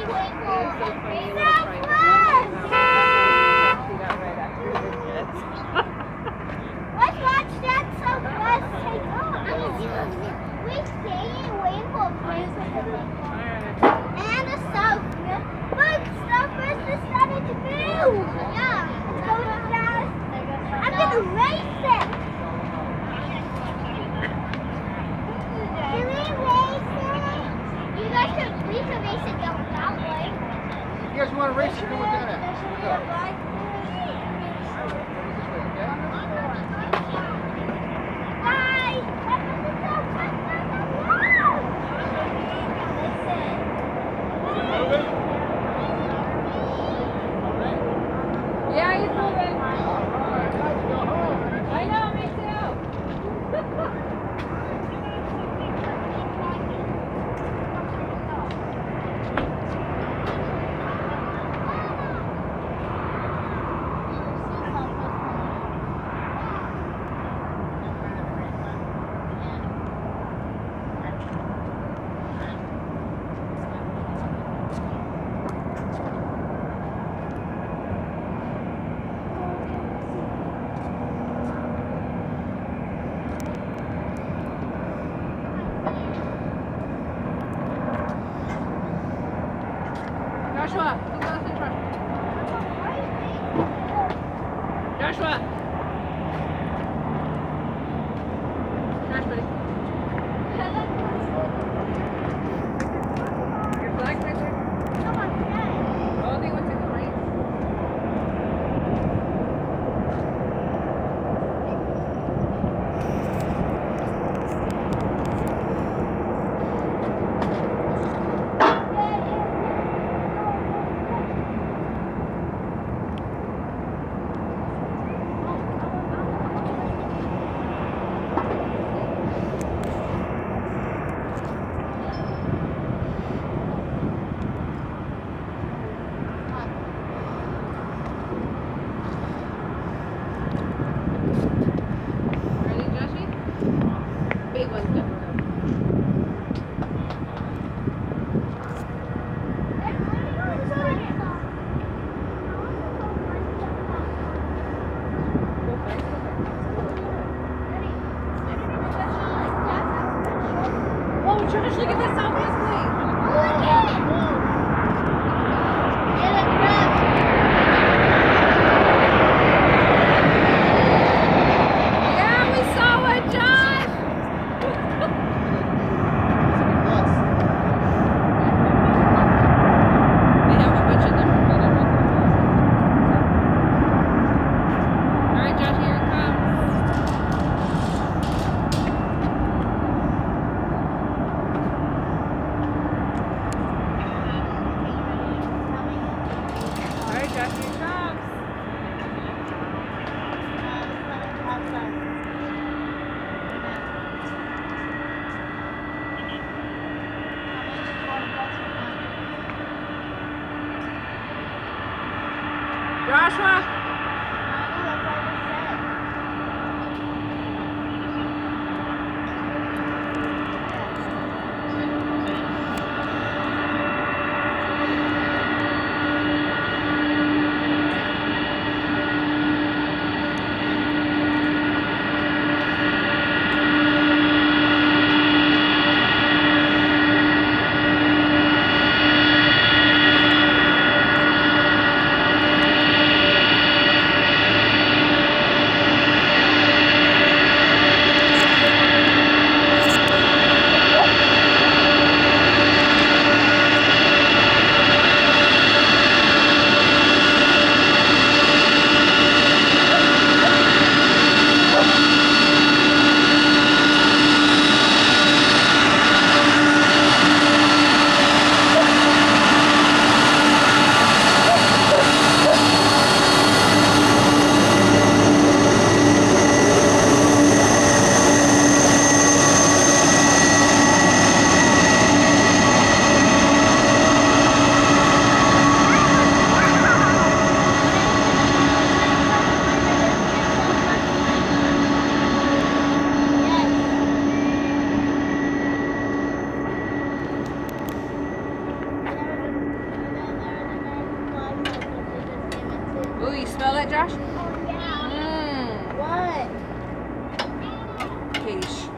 Let's watch that Southwest take off. We stay in Rainbow Place and the South. Look, Southwest is starting to move. Yeah, it's going fast. I'm gonna race it. Can we race it? You guys we can race it down that way. You guys want to race it? Go with that at. Yeah, he's moving. I know, me Joshua, look at the truck. Joshua. Josh, buddy. Your flag right there. Oh, they went to the right. Ready, Joshy? Big one's good. Oh, Josh, look at this Southwest plate. Yeah, we saw it, Josh. They have a bunch of them. All right, Josh, here it comes. All right, Josh, here it comes. Joshua. smell it, Josh? Yeah. Mmm. What? Quiche.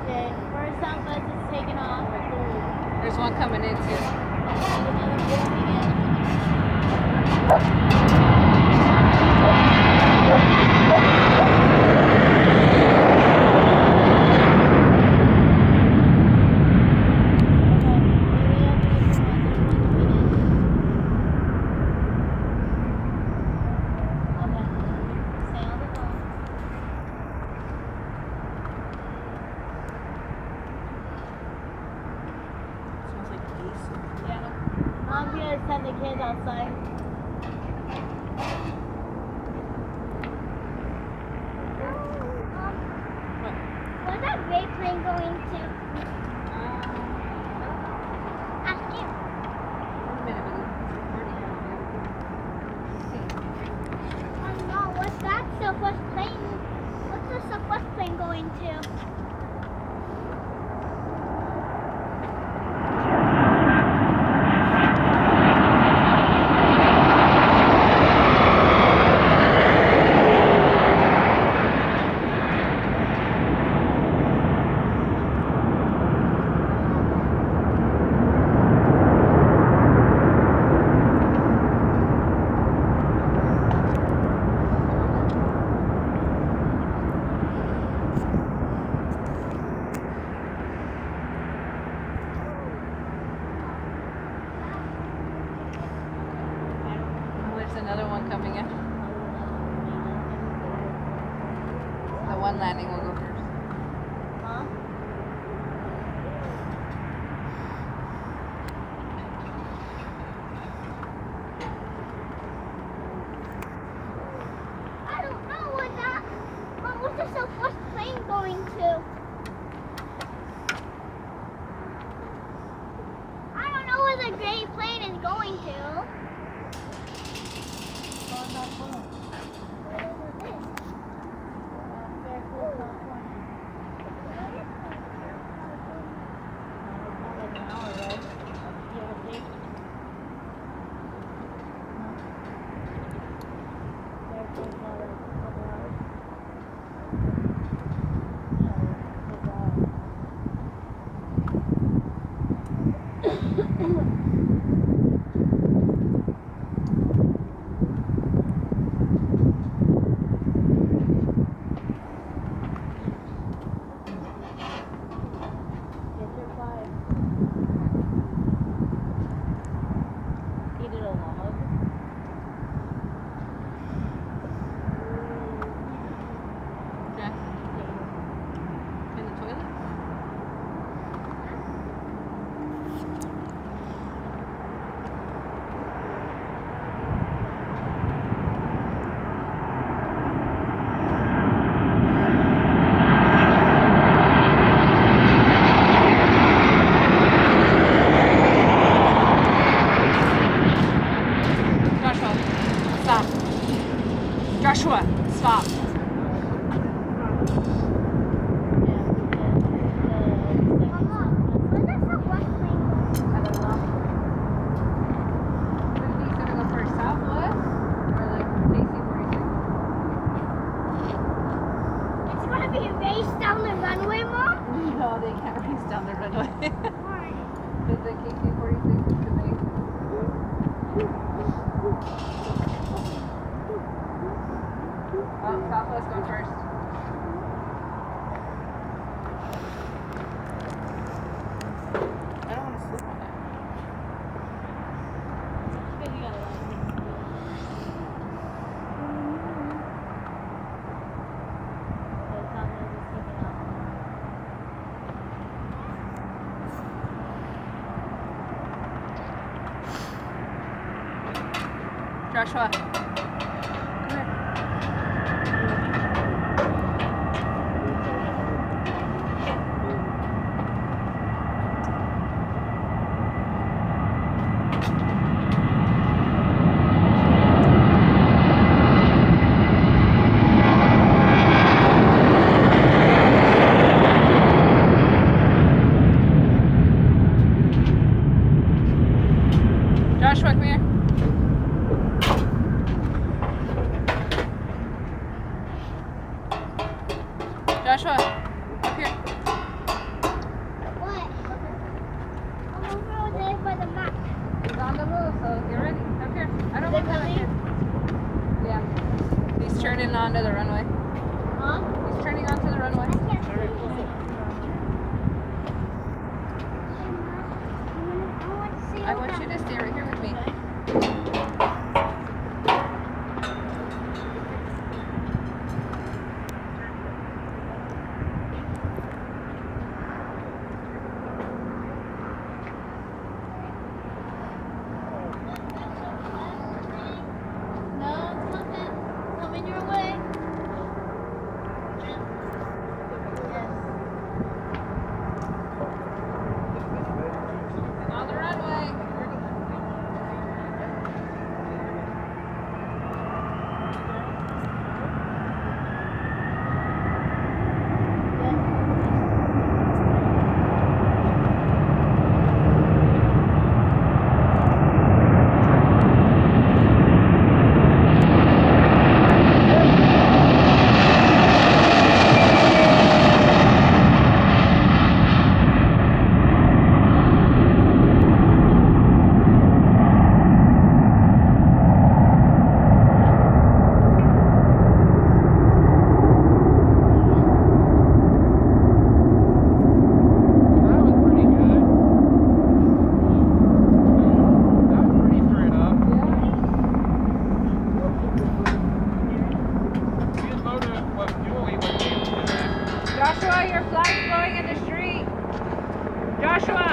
Okay, first Southwest is taking off. There's one coming in too. Another boarding in. Smells like diesel. I'm gonna send the kids outside. Where's that great plane going to? Ask him. Wait a minute, but it's recording. Oh no, what's that Southwest plane? What's the Southwest plane going to? There's another one coming in. The one landing will go first. Huh? I don't know what that. What's the Southwest plane going to? I don't know where the gray plane is going to. Jack? In the toilet? Joshua, stop. Joshua, stop. Where's the Southwest plane going? I don't know. What do you think? Gonna go for Southwest or like KC-46? It's gonna be raced down the runway, Mom? No, they can't race down the runway. Why? But the KC-46 is too big. Oh, Southwest going first. I don't want to slip on it. Joshua. Come here. Joshua, up here. What? I'm over there by the map. He's on the move, so get ready. Up here. I don't want him up here. Yeah. He's turning onto the runway. Huh? He's turning onto the runway. I can't see it. I want to see I want you to stay right here with me. No, it's nothing. Coming your way. On the runway. That was pretty good. That was pretty straight up. You just loaded what fuel he was able to do. Joshua, your flag's blowing in the street. Joshua.